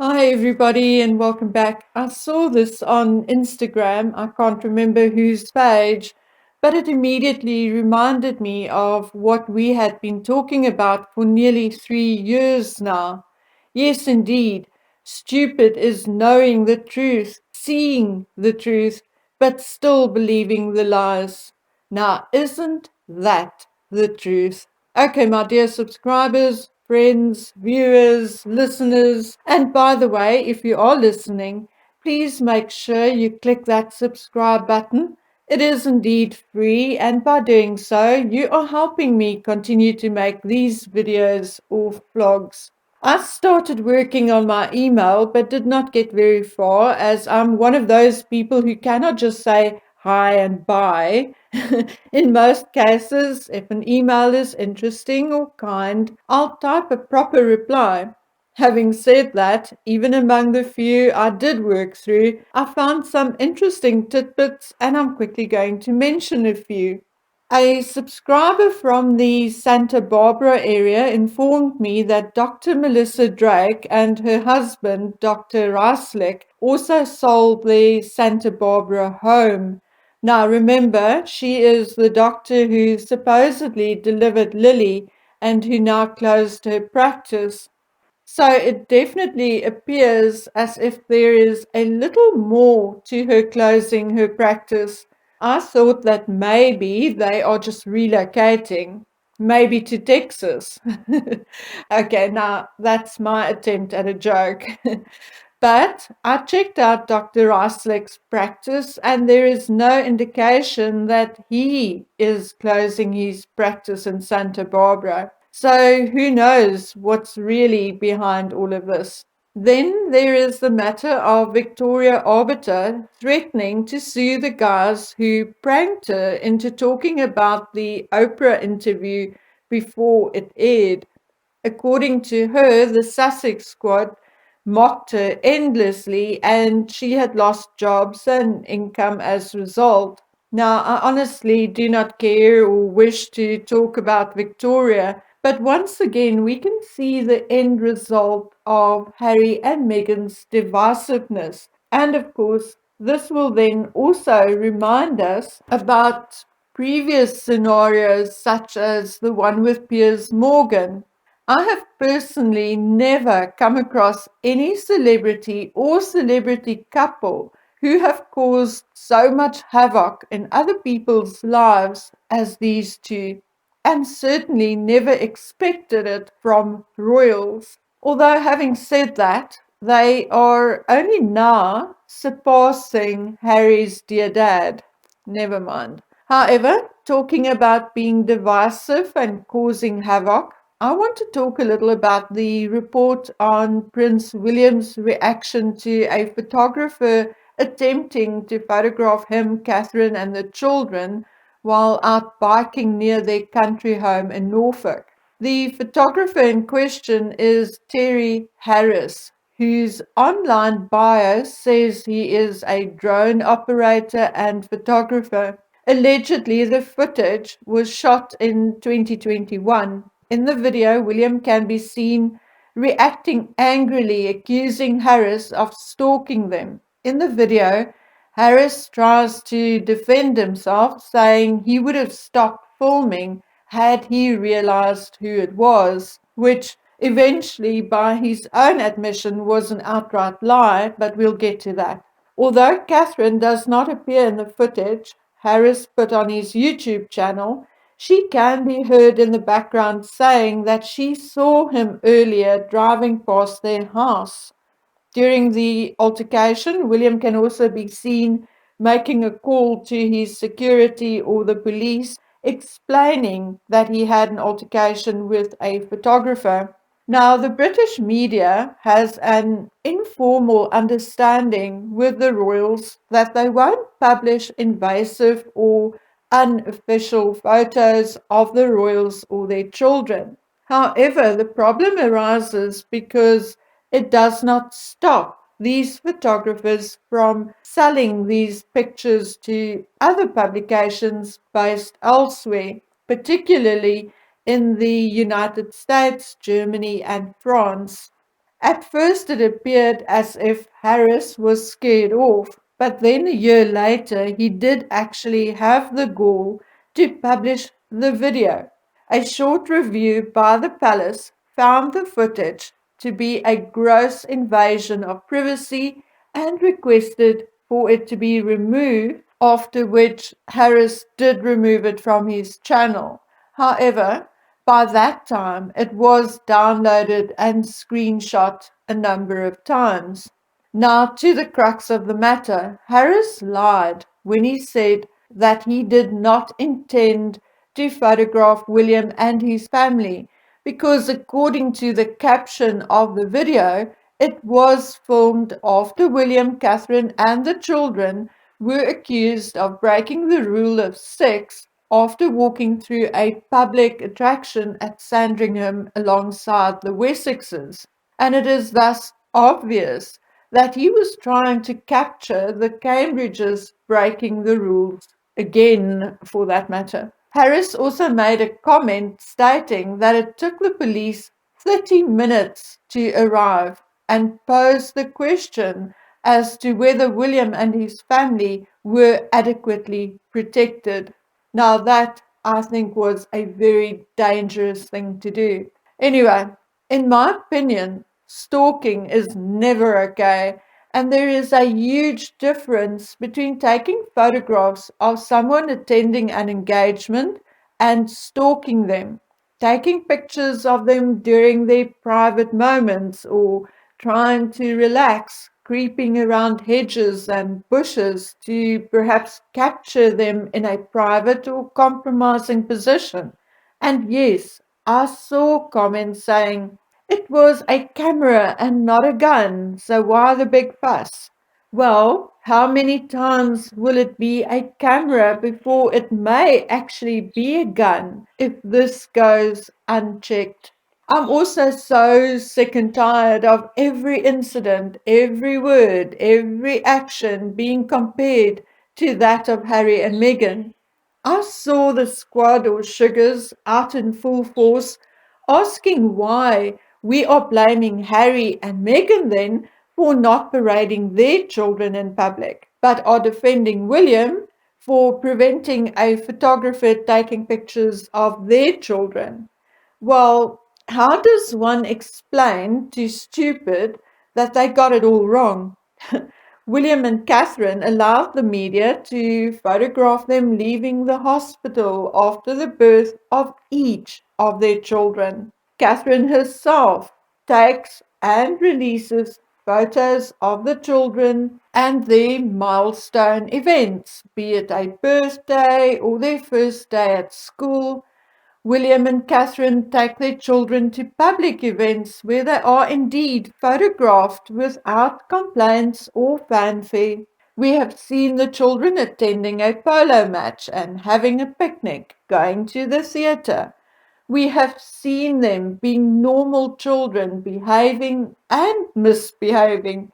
Hi, everybody, and welcome back. I saw this on Instagram. I can't remember whose page, but it immediately reminded me of what we had been talking about for nearly 3 years now. Yes, indeed, stupid is knowing the truth, seeing the truth, but still believing the lies. Now, isn't that the truth? Okay, my dear subscribers, friends, viewers, listeners, and by the way, if you are listening, please make sure you click that subscribe button. It is indeed free, and by doing so, you are helping me continue to make these videos or vlogs. I started working on my email but did not get very far, as I'm one of those people who cannot just say hi and bye. In most cases, if an email is interesting or kind, I'll type a proper reply. Having said that, even among the few I did work through, I found some interesting tidbits, and I'm quickly going to mention a few. A subscriber from the Santa Barbara area informed me that Dr. Melissa Drake and her husband, Dr. Reislick, also sold the Santa Barbara home. Now remember, she is the doctor who supposedly delivered Lily and who now closed her practice. So it definitely appears as if there is a little more to her closing her practice. I thought that maybe they are just relocating, maybe to Texas. Okay, now that's my attempt at a joke. But I checked out Dr. Reislick's practice, and there is no indication that he is closing his practice in Santa Barbara. So who knows what's really behind all of this? Then there is the matter of Victoria Arbiter threatening to sue the guys who pranked her into talking about the Oprah interview before it aired. According to her, the Sussex squad mocked her endlessly, and she had lost jobs and income as a result. Now, I honestly do not care or wish to talk about Victoria, but once again, we can see the end result of Harry and Meghan's divisiveness. And of course, this will then also remind us about previous scenarios, such as the one with Piers Morgan. I have personally never come across any celebrity or celebrity couple who have caused so much havoc in other people's lives as these two, and certainly never expected it from royals. Although, having said that, they are only now surpassing Harry's dear dad. Never mind. However, talking about being divisive and causing havoc, I want to talk a little about the report on Prince William's reaction to a photographer attempting to photograph him, Catherine, and the children while out biking near their country home in Norfolk. The photographer in question is Terry Harris, whose online bio says he is a drone operator and photographer. Allegedly, the footage was shot in 2021. In the video, William can be seen reacting angrily, accusing Harris of stalking them. In the video, Harris tries to defend himself, saying he would have stopped filming had he realized who it was, which eventually, by his own admission, was an outright lie, but we'll get to that. Although Catherine does not appear in the footage Harris put on his YouTube channel, she can be heard in the background saying that she saw him earlier driving past their house. During the altercation, William can also be seen making a call to his security or the police, explaining that he had an altercation with a photographer. Now, the British media has an informal understanding with the royals that they won't publish invasive or unofficial photos of the royals or their children. However, the problem arises because it does not stop these photographers from selling these pictures to other publications based elsewhere, particularly in the United States, Germany, and France. At first it appeared as if Harris was scared off, but then a year later he did actually have the gall to publish the video. A short review by the palace found the footage to be a gross invasion of privacy and requested for it to be removed, after which Harris did remove it from his channel. However, by that time it was downloaded and screenshot a number of times. Now, to the crux of the matter, Harris lied when he said that he did not intend to photograph William and his family because, according to the caption of the video, it was filmed after William, Catherine, and the children were accused of breaking the rule of six after walking through a public attraction at Sandringham alongside the Wessexes. And it is thus obvious that he was trying to capture the Cambridges breaking the rules again, for that matter. Harris also made a comment stating that it took the police 30 minutes to arrive and posed the question as to whether William and his family were adequately protected. Now that, I think, was a very dangerous thing to do. Anyway, in my opinion, stalking is never okay, and there is a huge difference between taking photographs of someone attending an engagement and stalking them, taking pictures of them during their private moments or trying to relax, creeping around hedges and bushes to perhaps capture them in a private or compromising position. And yes, I saw comments saying, it was a camera and not a gun, so why the big fuss? Well, how many times will it be a camera before it may actually be a gun if this goes unchecked? I'm also so sick and tired of every incident, every word, every action being compared to that of Harry and Meghan. I saw the squad or sugars out in full force asking why we are blaming Harry and Meghan then for not parading their children in public, but are defending William for preventing a photographer taking pictures of their children. Well, how does one explain to stupid that they got it all wrong? William and Catherine allowed the media to photograph them leaving the hospital after the birth of each of their children. Catherine herself takes and releases photos of the children and their milestone events, be it a birthday or their first day at school. William and Catherine take their children to public events where they are indeed photographed without complaints or fanfare. We have seen the children attending a polo match and having a picnic, going to the theatre. We have seen them being normal children, behaving and misbehaving,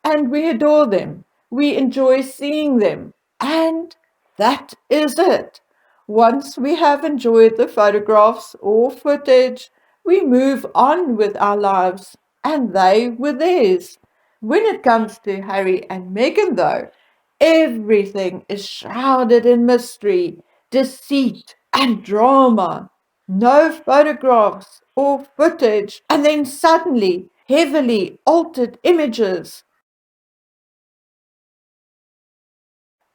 and we adore them. We enjoy seeing them, and that is it. Once we have enjoyed the photographs or footage, we move on with our lives, and they with theirs. When it comes to Harry and Meghan, though, everything is shrouded in mystery, deceit, and drama. No photographs or footage, and then suddenly heavily altered images.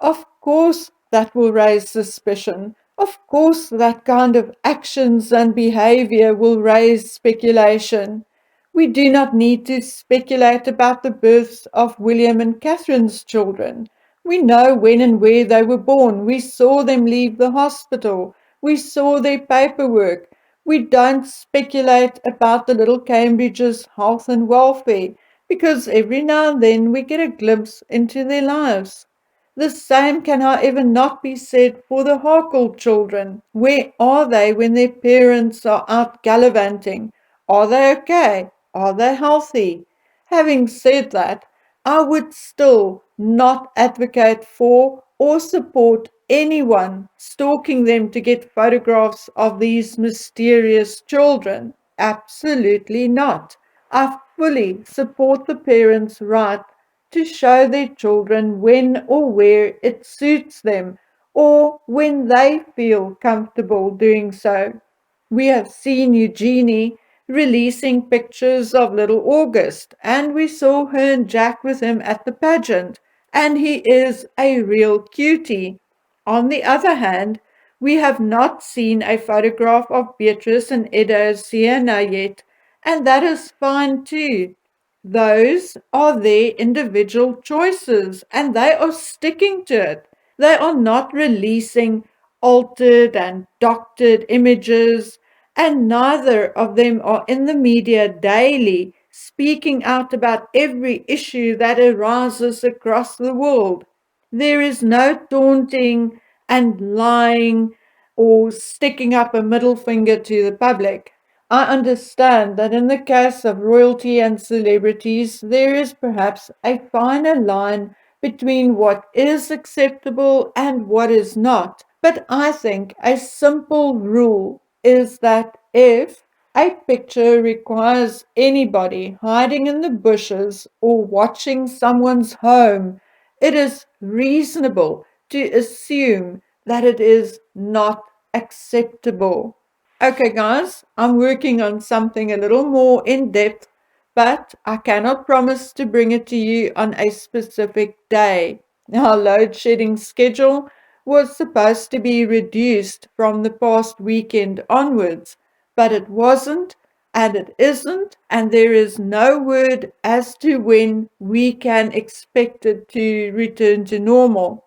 Of course, that will raise suspicion. Of course, that kind of actions and behavior will raise speculation. We do not need to speculate about the births of William and Catherine's children. We know when and where they were born. We saw them leave the hospital. We saw their paperwork. We don't speculate about the little Cambridge's health and welfare because every now and then we get a glimpse into their lives. The same can, however, not be said for the Harkles children. Where are they when their parents are out gallivanting? Are they okay? Are they healthy? Having said that, I would still not advocate for or support anyone stalking them to get photographs of these mysterious children. Absolutely not. I fully support the parents' right to show their children when or where it suits them or when they feel comfortable doing so. We have seen Eugenie releasing pictures of little August, and we saw her and Jack with him at the pageant, and he is a real cutie. On the other hand, we have not seen a photograph of Beatrice and Edo Siena yet, and that is fine too. Those are their individual choices, and they are sticking to it. They are not releasing altered and doctored images, and neither of them are in the media daily speaking out about every issue that arises across the world. There is no taunting and lying or sticking up a middle finger to the public. I understand that in the case of royalty and celebrities, there is perhaps a finer line between what is acceptable and what is not. But I think a simple rule is that if a picture requires anybody hiding in the bushes or watching someone's home, it is reasonable to assume that it is not acceptable. Okay, guys, I'm working on something a little more in depth, but I cannot promise to bring it to you on a specific day. Our load shedding schedule was supposed to be reduced from the past weekend onwards, but it wasn't, and it isn't, and there is no word as to when we can expect it to return to normal.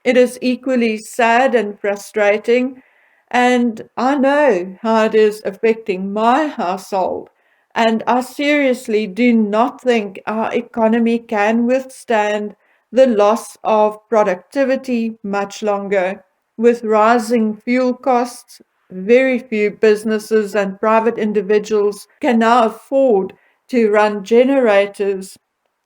It is equally sad and frustrating, and I know how it is affecting my household. And I seriously do not think our economy can withstand the loss of productivity much longer. With rising fuel costs, very few businesses and private individuals can now afford to run generators.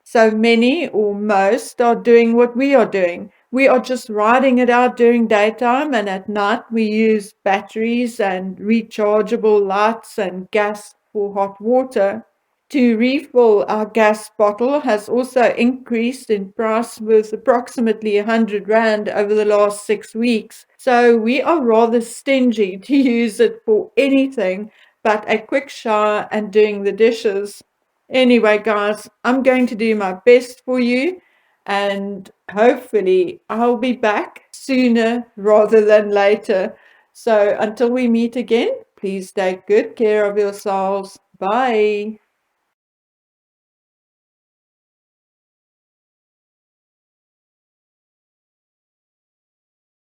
So many or most are doing what we are doing. We are just riding it out during daytime, and at night we use batteries and rechargeable lights and gas for hot water. To refill our gas bottle has also increased in price with approximately 100 Rand over the last 6 weeks. So we are rather stingy to use it for anything but a quick shower and doing the dishes. Anyway, guys, I'm going to do my best for you, and hopefully I'll be back sooner rather than later. So until we meet again, please take good care of yourselves. Bye.